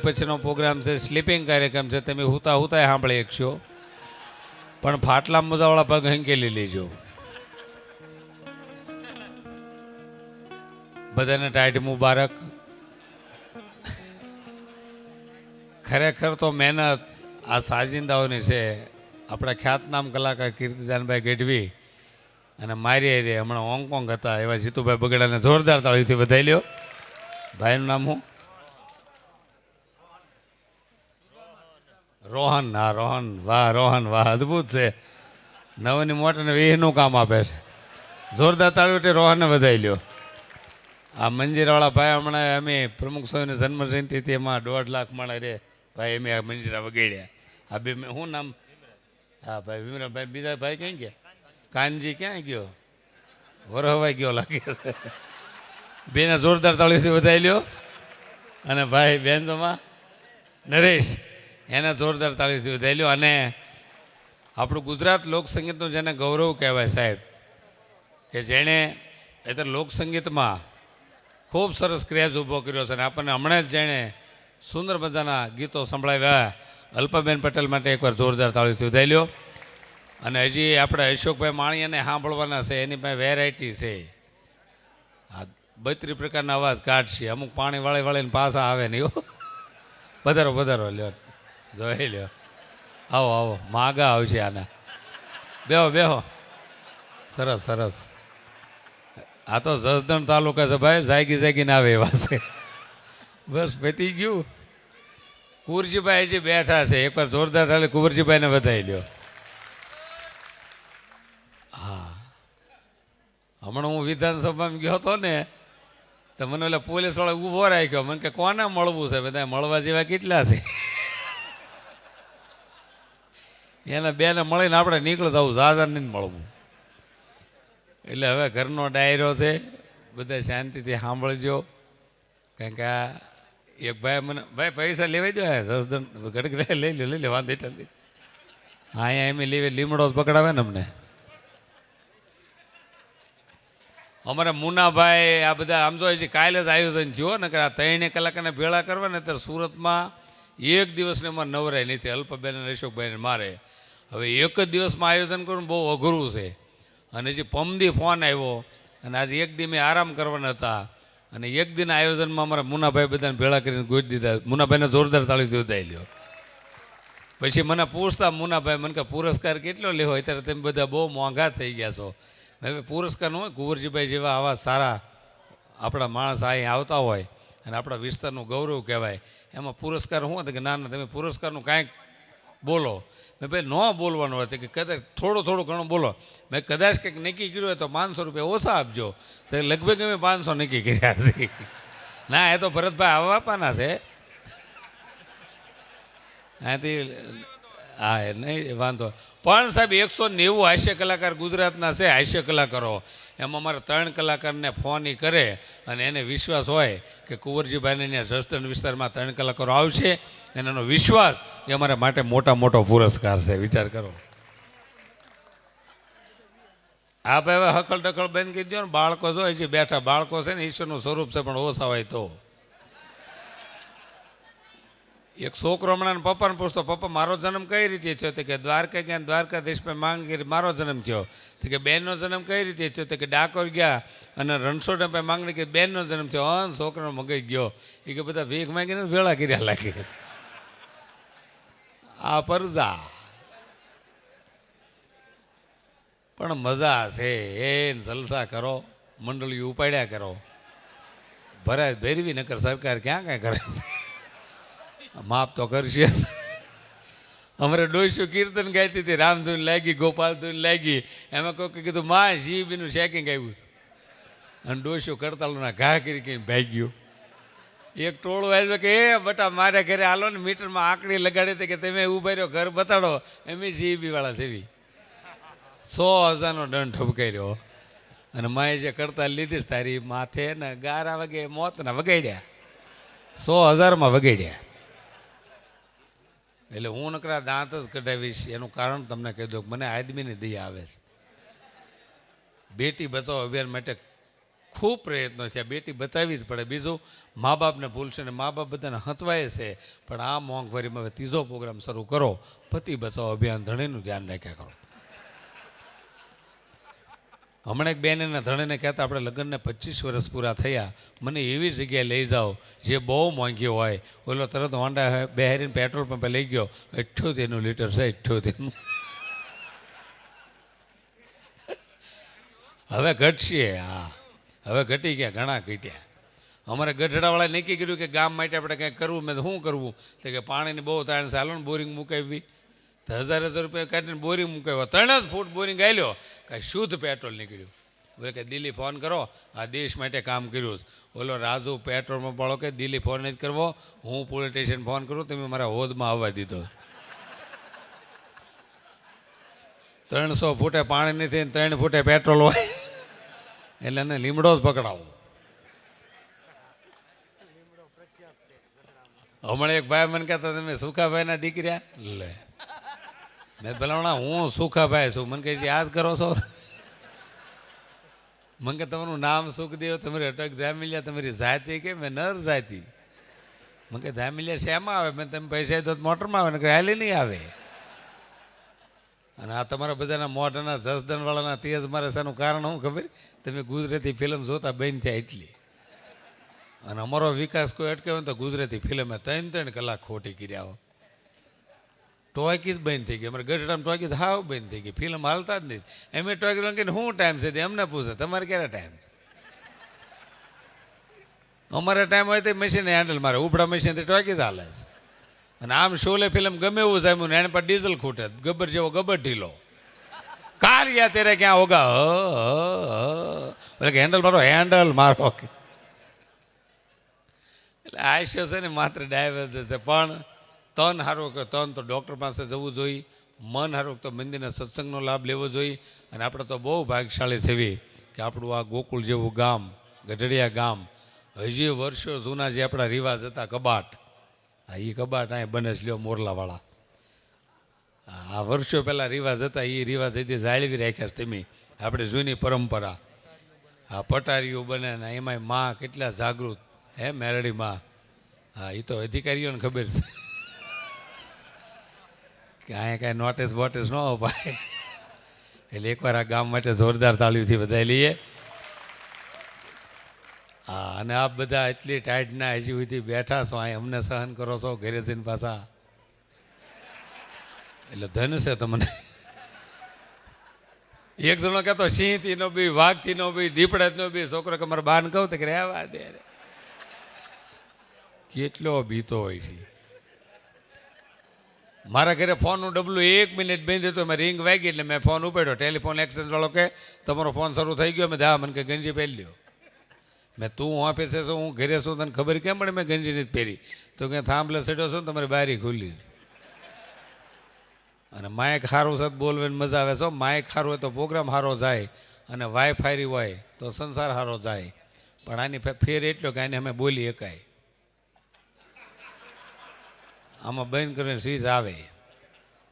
પછીનો પ્રોગ્રામ છે, સ્લીપિંગ કાર્યક્રમ છે, તમે હુતા હુતા સાંભળી શકશો, પણ ફાટલા મોજાવાળા પગ હંકેલી લેજો. બધાને ટાઈટ મુબારક. ખરેખર તો મહેનત આ સાજિંદાઓની છે. આપણા ખ્યાતનામ કલાકાર કીર્તિદાનભાઈ ગઢવી અને મારી રે હમણાં હોંગકોંગ હતા એવા જીતુભાઈ બગડાને જોરદાર તાળીથી વધાઈ લ્યો. ભાઈનું નામ શું? રોહન. હા રોહન, વાહ રોહન વાહ, અદભુત છે. નવની મોટાને વીહનું કામ આપે છે. જોરદાર તાળીઓથી રોહનને વધાઈ લ્યો. આ મંજીરાવાળા ભાઈ હમણાં અમે પ્રમુખ સ્વામીની જન્મજયંતિ હતી, એમાં 1.5 લાખ માણા રે ભાઈ અમે આ મંજીરા વગાડ્યા. આ બે શું નામ? હા ભાઈ વિમરાભાઈ. બીજા ભાઈ ક્યાં ગયા? કાનજી ક્યાં ગયો? વરહવાઈ ગયો લાગે. બેને જોરદાર તાળીઓથી વધાઈ લ્યો. અને ભાઈ બેન તોમાં નરેશ, એને જોરદાર તાળીઓથી વધાઈ લ્યો. અને આપણું ગુજરાત લોકસંગીતનું જેને ગૌરવ કહેવાય સાહેબ, કે જેણે અત્યારે લોકસંગીતમાં ખૂબ સરસ ક્રેઝ ઊભો કર્યો છે. અને આપણને હમણાં જ જેણે સુંદર મજાના ગીતો સંભળાવ્યા, અલ્પાબેન પટેલ માટે એકવાર જોરદાર તાળીથી વધાઈ લ્યો. અને હજી આપણે અશોકભાઈ માણિયાને સાંભળવાના છે, એની પાસે વેરાયટી છે. આ 32 પ્રકારના અવાજ કાઢશે, અમુક પાણી વાળીને પાછા આવે નહીં. વધારો વધારો લ્યો, જોઈ લ્યો. આવો આવો, માગા આવશે આના. બેહો બેહો. સરસ સરસ. આ તો જસદણ તાલુકા છે ભાઈ, જાગીને આવે એવા છે. બસ પતી ગયું. કુંવરજીભાઈ હજી બેઠા છે, એકવાર જોરદાર થાળી કુંવરજીભાઈને વધાઈ લ્યો. હા, હમણાં હું વિધાનસભામાં ગયો હતો ને, તો મને ઓલા પોલીસ વાળા ઊભો રાખ્યો. મને કે કોને મળવું છે? બધા મળવા જેવા કેટલા છે? એના બેને મળીને આપણે નીકળતા આવું, ઝાઝા નહીં મળવું. એટલે હવે ઘરનો ડાયરો છે, બધા શાંતિથી સાંભળજો. કારણ કે આ એક ભાઈ મને, ભાઈ પૈસા લેવાઈ જાય જસદન ઘડીક લઈ લે વાંધો એટલે. હા અહીંયા એમ લેવે લીમડો પકડાવે ને અમને. અમારા મુનાભાઈ આ બધા આમ જો હજી કાલે જ આયોજન થયો ને, કે આ 3 કલાકને ભેળા કરવા ને, ત્યારે સુરતમાં એક દિવસને એમાં નવરાય નથી. અલ્પાબેન અને અશોકભાઈને મારે હવે એક જ દિવસમાં આયોજન કરવું બહુ અઘરું છે. અને હજી પમદી ફોન આવ્યો, અને આજે એક દી મેં આરામ કરવાના હતા, અને એક દિન આયોજનમાં અમારા મુનાભાઈ બધાને ભેળા કરીને ગોઠવી દીધા. મુનાભાઈને જોરદાર તાળીથી વધાઈ લ્યો. પછી મને પૂછતા મુનાભાઈ, મને કે પુરસ્કાર કેટલો લેવો? અત્યારે તમે બધા બહુ મોંઘા થઈ ગયા છો. હવે પુરસ્કાર ન હોય, કુંવરજીભાઈ જેવા આવા સારા આપણા માણસ અહીં આવતા હોય અને આપણા વિસ્તારનું ગૌરવ કહેવાય, એમાં પુરસ્કાર શું હતું? કે ના ના તમે પુરસ્કારનું કાંઈક બોલો. મેં ભાઈ ન બોલવાનું હોય કે કદાચ થોડું ઘણું બોલો. મેં કદાચ કંઈક નક્કી કર્યું હોય તો 500 રૂપિયા ઓછા આપજો. તો લગભગ અમે 500 નક્કી કર્યા હતી. ના એ તો ભરતભાઈ આવવા આપવાના છે અહીંથી. હા એ નહીં વાંધો. પણ સાહેબ 190 હાસ્ય કલાકાર ગુજરાતના છે, હાસ્ય કલાકારો. એમાં અમારા 3 કલાકારને ફોન કરે, અને એને વિશ્વાસ હોય કે કુંવરજીભાઈને ત્યાં જસદણ વિસ્તારમાં 3 કલાકારો આવશે, અને એનો વિશ્વાસ એ અમારા માટે મોટો પુરસ્કાર છે. વિચાર કરો. આ ભાઈ હવે હકલ ડકલ બંધ કરી દો ને. બાળકો જો હજી બેઠા, બાળકો છે ને ઈશ્વરનું સ્વરૂપ છે, પણ ઓછા હોય તો. એક છોકરો હમણાં પપ્પાને પૂછતો, પપ્પા મારો જન્મ કઈ રીતે થયો? તો કે દ્વારકા ગયા, દ્વારકાધીશ પર માંગ કરી મારો જન્મ થયો. તો કે બેનનો જન્મ કઈ રીતે થયો? તો કે ડાકોર ગયા અને રણછોડ પાસે માંગણી કરી, બેનનો જન્મ થયો. હા, છોકરાનો મગજ ગયો. એ કે બધા ભીખ માંગીને ભેળા કર્યા લાગે. આ પરજા પણ મજા છે. એ જલસા કરો, મંડળીઓ ઉપાડ્યા કરો, ભરાય ભેરવી નકર સરકાર ક્યાં કાંઈ કરે છે. માપ તો કરશે. અમારે ડોસ્યું કીર્તન ગાઈતી હતી, રામધૂન લાગી, ગોપાલધૂન લાગી. એમાં કોઈ કીધું માં જીબીનું શેકિંગ આવ્યું છે, અને ડોસ્યું કરતાલોના ઘા કરી ભાગ્યું. એક ટોળું આવ્યું કે એ બટા મારે ઘરે હાલો ને, મીટરમાં આંકડી લગાડી હતી કે તમે ઉભા રહ્યો, ઘર બતાડો. એમ જીબી વાળા સેવી 100,000નો દંડ ઠપકાર્યો. અને માએ જે કરતા લીધી તારી માથે ને ગારા વગે મોતના વગાડ્યા, 100,000માં વગાડ્યા. એટલે હું નકરા દાંત જ કઢાવીશ. એનું કારણ તમને કહી દઉં, મને આદમીની દયા આવે છે. બેટી બચાવો અભિયાન માટે ખૂબ પ્રયત્નો છે. બેટી બચાવવી જ પડે. બીજું મા બાપને ભૂલશે ને મા બાપ બધાને હંચવાય છે, પણ આ મોંઘવારીમાં હવે ત્રીજો પ્રોગ્રામ શરૂ કરો, પતિ બચાવો અભિયાન, ધણીનું ધ્યાન રાખ્યા કરો. હમણાં એક બેન એના ધણીને કહેતા આપણે લગ્નને 25 વર્ષ પૂરા થયા, મને એવી જગ્યાએ લઈ જાઓ જે બહુ મોંઘી હોય. ઓલો તરત હોન્ડા બેહારીને પેટ્રોલ પંપે લઈ ગયો, 78 લીટર છે, 78. હવે ઘટશે. હા, હવે ઘટી ગયા, ઘણા ઘટ્યા. અમારે ગઢડાવાળાએ નક્કી કર્યું કે ગામ માટે આપણે કંઈક કરવું. મેં શું કરવું તો કે પાણીની બહુ તાણ છે, હાલો ને બોરિંગ મુકાવી. તો 1000 રૂપિયા કાઢીને બોરિંગ મુકાવ્યો. 3 જ ફૂટ બોરિંગ ગાલ્યો, કાંઈ શુદ્ધ પેટ્રોલ નીકળ્યું. બોલે કે દિલ્હી ફોન કરો, આ દેશ માટે કામ કર્યું. ઓલો રાજુ પેટ્રોલમાં પડો કે દિલ્હી ફોન જ કરવો, હું પોલીસ સ્ટેશન ફોન કરું, તમે મારા હોદમાં આવવા દીધો. 300 ફૂટે પાણી નથી, 3 ફૂટે પેટ્રોલ હોય, એટલે એને લીમડો જ પકડાવો. હમણાં એક ભાઈ મને કહેતા તમે સુખાભાઈના દીકરા લે. મેં ભલામણા હું સુખાભાઈ છું. મને કહે છે યાદ કરો છો. મને કે તમારું નામ સુખદેવ, તમારી અટક ધામિલિયા, તમારી જાતિ કે મેં નર જાતિ. મને કે ધામિલિયા શેમાં આવે? મેં તમે પૈસા દો મોટરમાં આવે ને કે હાલી નહીં આવે. અને આ તમારા બધાના મોઢાના જસદણવાળાના તેજ મારે શાનું કારણ શું ખબર? તમે ગુજરાતી ફિલ્મ જોતા બંધ થયા એટલી. અને અમારો વિકાસ કોઈ અટકાવ્યો ને તો ગુજરાતી ફિલ્મે 3 કલાક ખોટી કર્યા હો. ટોકીજ બંધ થઈ ગઈ. અમારે ગઢડામાં ટોકીજ હાવ બંધ થઈ ગઈ, ફિલ્મ હાલતા જ નહીં. એમ ટોકીજ કે શું ટાઈમ છે એમને પૂછે, તમારે ક્યારે ટાઈમ છે? અમારે ટાઈમ હોય તો મશીન હેન્ડલ મારે, ઉપડા મશીનથી ટોકીજ હાલે છે. અને આમ શોલે ફિલ્મ ગમે એવું જાય ને એને પર ડીઝલ ખૂટે, ગબ્બર જેવો ગબ્બર ઢીલો. કારિયા તેરે ક્યાં હોગા? કે હેન્ડલ મારો, હેન્ડલ મારો. એટલે આશય છે ને માત્ર ડાયવર છે. પણ તન સારું કે તન તો ડૉક્ટર પાસે જવું જોઈએ, મન સારું તો મંદિરના સત્સંગનો લાભ લેવો જોઈએ. અને આપણે તો બહુ ભાગ્યશાળી થવી કે આપણું આ ગોકુળ જેવું ગામ, ગઢડિયા ગામ, હજી વર્ષો જૂના જે આપણા રિવાજ હતા, કબાટ, હા એ કબાટ અહીં બને જ લ્યો મોરલાવાળા. આ વર્ષો પહેલાં રિવાજ હતા, એ રિવાજ હજી જાળવી રાખ્યા છે તમે. આપણે જૂની પરંપરા, આ પટારીઓ બને ને એમાંય માં કેટલા જાગૃત, હે મેરડી માં. હા એ તો અધિકારીઓને ખબર છે કે અહીંયા કાંઈ નોટિસ બોટિસ ન અપાય. એટલે એકવાર આ ગામ માટે જોરદાર તાળીઓથી વધારી લઈએ. હા, અને આપ બધા એટલી ટાઈટના હજી સુધી બેઠા છો, અહીં અમને સહન કરો છો, ઘરે જઈને પાછા. એટલે ધન છે તમને. એક જણો કહેતો સિંહથી નો બી, વાઘથી નો બી, દીપડા નો બી. છોકરો કે મારે બાન કહું તો કે રહેવા દે. કેટલો બીતો હોય છે. મારા ઘરે ફોનનું ડબલું 1 મિનિટ બંધ હતું, મેં રિંગ વાગી એટલે મેં ફોન ઉપાડ્યો. ટેલિફોન એક્સચેન્જ વાળો કે તમારો ફોન શરૂ થઈ ગયો. મેં હા, મને કે ગંજી પહેરી લ્યો. મેં તું ઓફિસે છું, હું ઘરે છું, તને ખબર કેમ પડે મેં ગંજી નથી પહેરી? તો કે થાંભલે ચડ્યો છો ને તમારી બારી ખુલ્લી. અને માઇક સારું છે બોલવાની મજા આવે છે. માઇક સારું હોય તો પ્રોગ્રામ સારો જાય, અને વાઈફાઈ હોય તો સંસાર સારો જાય. પણ આની ફેર એટલો કે આને અમે બોલી એકાય. આમાં બંધ કરીને સીઝ આવે.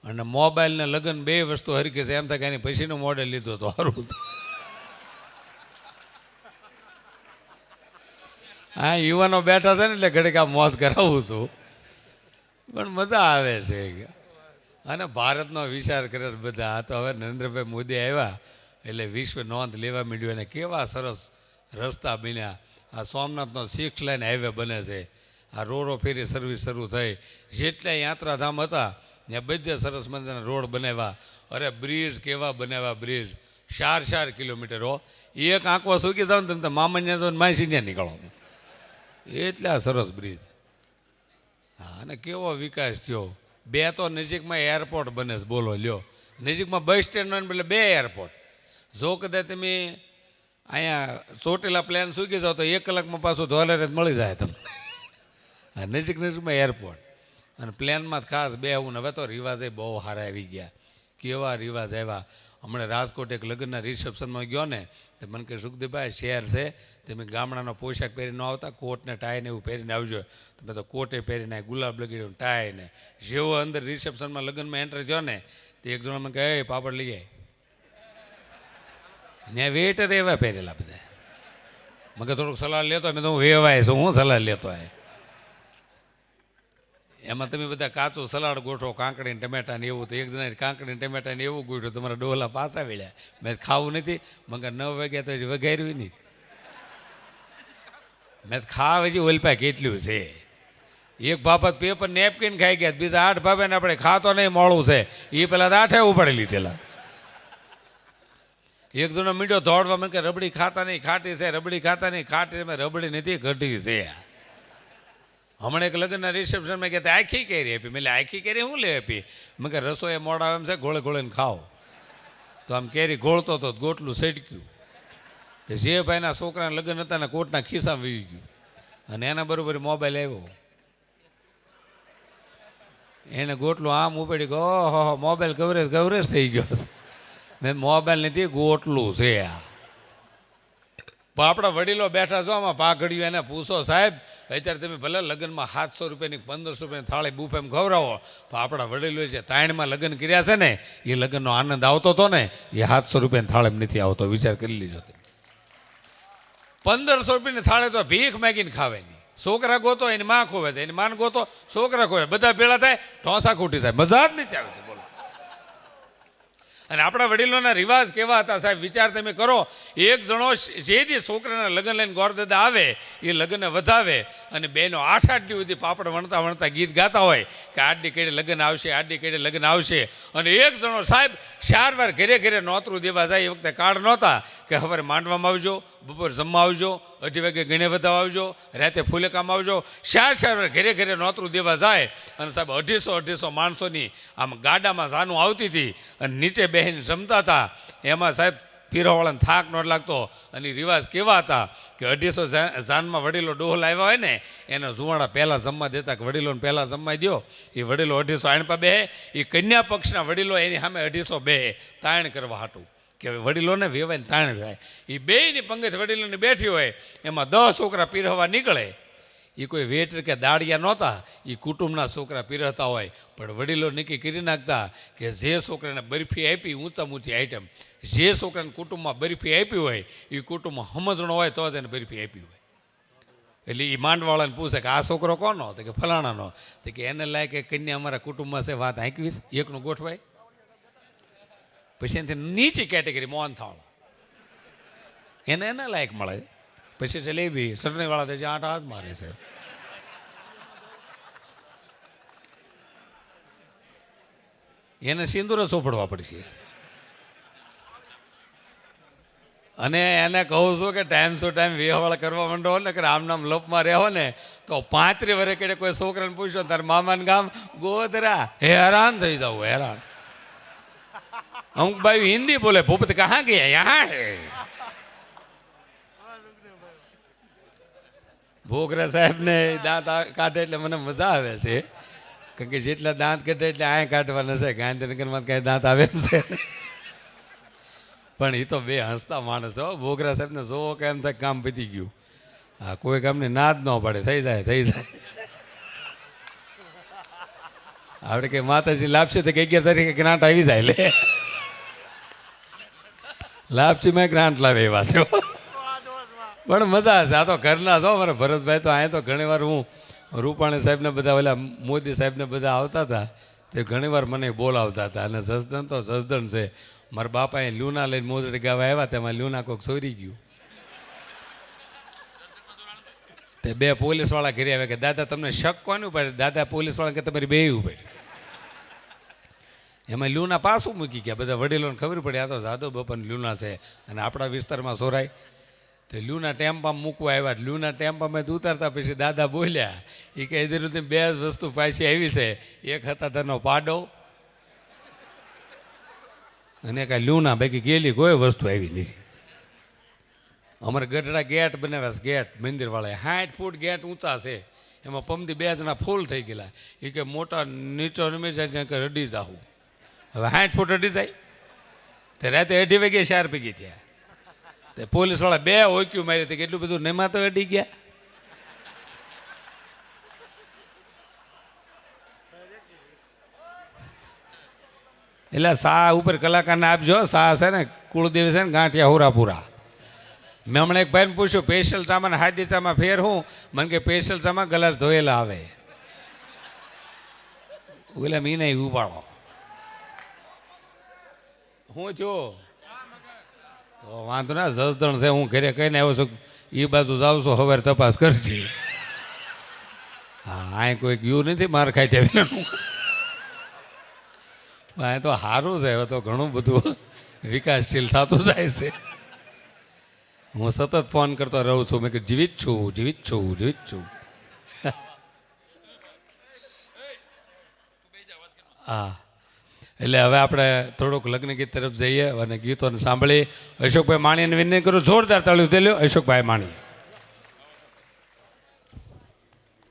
અને મોબાઈલ ને લગ્ન 2 વસ્તુ હરખી છે. એમ થાય કે એની પછીનું મોડેલ લીધું તો સારું. હા, યુવાનો બેઠા છે ને એટલે ઘડીક આ મોજ કરાવું છું, પણ મજા આવે છે. અને ભારતનો વિચાર કરે બધા. આ તો હવે નરેન્દ્રભાઈ મોદી આવ્યા એટલે વિશ્વ નોંધ લેવા માંડ્યું. અને કેવા સરસ રસ્તા બન્યા. આ સોમનાથનો 6 લાઇન હાઈવે બને છે. આ રોરો ફેરી સર્વિસ શરૂ થઈ. જેટલા યાત્રાધામ હતા ત્યાં બધે સરસ મજાના રોડ બનાવ્યા. અરે બ્રિજ કેવા બનાવ્યા, બ્રિજ 4 કિલોમીટરો. એક આંકવા સૂકી જાવ ને તમે મામન્યા જો માસીન્યા નીકળો, એટલા સરસ બ્રિજ. હા, અને કેવો વિકાસ થયો. 2 તો નજીકમાં એરપોર્ટ બને છે, બોલો લ્યો. નજીકમાં બસ સ્ટેન્ડ હોય ને એટલે 2 એરપોર્ટ. જો કદાચ તમે અહીંયા ચોટેલા પ્લેન સૂકી જાઓ તો 1 કલાકમાં પાછું ધોલેરે જ મળી જાય તમને. હા, નજીકમાં એરપોર્ટ. અને પ્લેનમાં ખાસ બેહવું. હવે તો રિવાજે બહુ સારા આવી ગયા. કેવા રિવાજ આવ્યા. હમણાં રાજકોટ એક લગ્નના રિસેપ્શનમાં ગયો ને તો મને કે સુખદેવભાઈ શહેર છે, તમે ગામડાનો પોશાક પહેરીને આવતા, કોટ ને ટાઈ ને એવું પહેરીને આવજો. તમે તો કોટે પહેરીને ગુલાબ લગી ટાઈ ને. જેવો અંદર રિસેપ્શનમાં લગ્નમાં એન્ટર થયો ને તો એક જણા મને કહે પાપડ લઈ જાય. ત્યાં વેટર એવા પહેરેલા બધા. મગર થોડુંક સલાહ લેતો મેં તો હું વેવાય છું, હું સલાહ લેતો હોય એમાં તમે બધા કાચું સલાડ ગોઠવો, કાંકડી ને ટમેટા ને એવું. તો એક જણા કાંકડી ને ટમેટા ને એવું ગોઠવ્યું, તમારા ડોલા પાછા વળ્યા. મેં ખાવું નથી, મગર 9 વાગ્યા તો હજી વગાડ્યું નહીં. મેં ખાવ હજી ઓલપા કેટલું છે. એક બાબત પેપર નેપકીન ખાઈ ગયા, બીજા 8 ભાભે ને આપણે ખાતો નહીં મોડું છે એ પેલા 8 ઉપાડી લીધેલા. એક જણો મીઠો દોડવા મને કે રબડી ખાતા નહીં ખાટી છે, રબડી ખાતા નહીં ખાટી. મેં રબડી નથી ઘટી છે. હમણાં એક લગ્નના રિસેપ્શનમાં કહેતા આખી કેરી આપી. મેં આખી કેરી શું લે આપી? મેં કે રસોઈ મોડા એમ છે ગોળે ગોળીને ખાઓ. તો આમ કેરી ગોળતો હતો ગોટલું સટક્યું. તો જે ભાઈના છોકરાના લગ્ન હતા ને કોટના ખિસ્સામાં વીવી ગયું અને એના બરોબર મોબાઈલ આવ્યો. એને ગોટલું આમ ઉપાડી ગયો, ઓહો મોબાઈલ કવરેજ થઈ ગયો. મેં મોબાઈલ નથી ગોટલું છે આ. આપણા વડીલો બેઠા છો આમાં પાઘડ્યું એને પૂછો સાહેબ અત્યારે તમે ભલે લગ્નમાં 700 રૂપિયાની 1500 રૂપિયાની થાળી બુફેમ ખવડાવો, પણ આપણા વડીલો છે તાણમાં લગ્ન કર્યા છે ને એ લગ્નનો આનંદ આવતો હતો ને એ 700 રૂપિયાની થાળીમાં નથી આવતો. વિચાર કરી લીધો. 1500 રૂપિયાની થાળી તો ભીખ માગીને ખાવે નહીં. છોકરા ગોતો એની માં ખોવે છે, એની માન ગોતો છોકરા ખોવે, બધા ભેળા થાય ઢોસા ખૂટી થાય, મજા જ નથી આવતી. બોલો. અને આપણા વડીલોના રિવાજ કેવા હતા સાહેબ, વિચાર તમે કરો. એક જણો જેથી છોકરાના લગ્ન લઈને ગોરદાદા આવે એ લગ્ન વધાવે અને બેનો 8-8 દી સુધી પાપડ વણતા વણતા ગીત ગાતા હોય કે આડડી કેડે લગ્ન આવશે, આડડી કેડે લગ્ન આવશે. અને એક જણો સાહેબ 4 વાર ઘરે ઘરે નોતરું દેવા જાય. એ વખતે કાર્ડ નહોતા કે સવારે માંડવામાં આવજો, બપોર જમવા આવજો, 2:30 વાગે ગણે વધાવા આવજો, રાતે ફૂલેકામ આવજો. 4 વાર ઘરે ઘરે નોતરું દેવા જાય અને સાહેબ 250 માણસોની આમ ગાડામાં જાનું આવતી હતી અને નીચે બેહીને જમતા હતા. એમાં સાહેબ પીરોવાળાને થાક ન લાગતો. અને રિવાજ કેવા હતા કે 250 જાનમાં વડીલો ડોહલ આવ્યા હોય ને એના જુવાડા પહેલાં જમવા દેતા કે વડીલોને પહેલાં જમવા દો. એ વડીલો 250 આણપા બે, એ કન્યા પક્ષના વડીલો એની સામે 250 બે તાણ કરવા હાટું કે વડીલોને વેવાઈને તાણ થાય. એ બેયની પંગત વડીલોની બેઠી હોય એમાં 10 છોકરા પીરહવા નીકળે. એ કોઈ વેટર કે દાડિયા નહોતા, એ કુટુંબના છોકરા પીરહતા હોય. પણ વડીલો નક્કી કરી નાખતા કે જે છોકરાને બરફી આપી ઊંચામાં ઊંચી આઈટમ, જે છોકરાને કુટુંબમાં બરફી આપી હોય એ કુટુંબમાં સમજણો હોય તો જ એને બરફી આપી હોય. એટલે એ માંડવાળાને પૂછે કે આ છોકરો કોનો? તો કે ફલાણાનો. તો કે એને લાયક કે કન્યા અમારા કુટુંબમાં છે, વાત આંકવીશ એકનું ગોઠવાય. પછી એનાથી નીચી કેટેગરી મોહનથાળ એને એના લાયક મળે. પછી જલેબી સરણીવાળા જે 8 હાથ મારે છે. એને સિંદૂર સોંપડવા પડશે. અને એને કહું છું કે ટાઈમ ટુ ટાઈમ વેહવાળ કરવા માંડો ને કે આમ નામ લપમાં રહેવો ને તો 35 વર્ષે કેડે કોઈ છોકરાને પૂછ્યો તાર મામાનું ગામ ગોધરા, હેરાન થઈ જાવ હેરાન. અમુક ભાઈ હિન્દી બોલે, ભૂપત કહા ગયા યહાં હે. ભોગરા સાહેબને દાંત કાઢે એટલે મને મજા આવે છે, કારણ કે જેટલા દાંત કાઢે એટલે અહીંયા કાઢવાના છે. ગાંધીનગરમાં કાંઈ દાંત આવે એમ છે. પણ એ તો બે હસતા માણસ હો. ભોગરા સાહેબને જોવો કે એમ થાય કામ પતી ગયું. હા, કોઈ કામની ના જ ન પડે, થઈ જાય થઈ જાય. આપણે કે માતાજી લાપસી તો કે 11 તારીખે ગ્રાન્ટ આવી જાય. લે લાપસીમાં ગ્રાન્ટ લાવે એવા છે. પણ મજા છે. આ તો ઘરના છો મારા ભરતભાઈ. તો અહીંયા તો ઘણીવાર હું રૂપાણી સાહેબને બધા ઓલા મોદી સાહેબને બધા આવતા હતા તે ઘણીવાર મને બોલાવતા હતા. અને જસદણ તો જસદણ છે. મારા બાપાએ લ્યુના લઈને મોજડી ગાવા આવ્યા, તેમાં લ્યુના કોઈક ચોરી ગયું. તે 2 પોલીસવાળા ઘરે આવ્યા કે દાદા તમને શક કોની ઉપર? દાદા પોલીસવાળા કે તમારી 2 ઉપર. એમાં લ્યુના પાછું મૂકી ગયા. બધા વડીલોને ખબર પડી આ તો જાદવ બાપાની લ્યુના છે અને આપણા વિસ્તારમાં સોરાય. તો લ્યુના ટેમ્પામાં મૂકવા આવ્યા. લ્યુના ટેમ્પામાં ઉતારતા પછી દાદા બોલ્યા એ કે એ રીતે 2 જ વસ્તુ પાછી આવી છે. એક હતા તેનો પાડો અને કાંઈ લ્યુના બાકી ગયેલી કોઈ વસ્તુ આવી નથી. અમારે ગઢડા ગેટ બનાવ્યા છે. ગેટ મંદિરવાળાએ 60 ફૂટ ગેટ ઊંચા છે. એમાં પમથી 2 જણા ફૂલ થઈ ગયેલા. એ કે મોટા નીચો રમી જાય કે રડી જાઉં. હવે 60 ફૂટ રડી જાય. તે રાતે 2:30 વાગે 4 ભેગી થયા. તે પોલીસવાળા 2 ઓક્યું મારી હતી. કેટલું બધું નેમાં તો અડી ગયા. એટલે શાહ ઉપર કલાકારને આપજો. શાહ છે ને કુળદેવી છે ને ગાંઠિયા હોરાપુરા. મેં હમણાં એક ભાઈને પૂછ્યું સ્પેશિયલ ચામાં ને હાદી ચામાં ફેર હું મને કે સ્પેશિયલ ચામાં ગ્લાસ ધોયેલા આવે ઓલા મી નહીં ઉપાડો હું જો વાંધો ના જસદણ છે હું ઘરે કહીને આવ્યો છું એ બાજુ જાઉં છું હવે તપાસ કરશે હા અહીં કોઈ ગયું નથી માર ખાઈ જાય અહીં તો સારું છે હવે તો ઘણું બધું વિકાસશીલ થતું જાય છે હું સતત ફોન કરતો રહું છું મેં કે જીવિત છું જીવિત છું જીવિત છું હા એટલે હવે આપણે થોડુંક લગ્ન ગીત તરફ જઈએ અને ગીતોને સાંભળી અશોકભાઈ માણીને વિનંતી કરું જોરદાર તાળીઓ દે લ્યો અશોકભાઈ માણી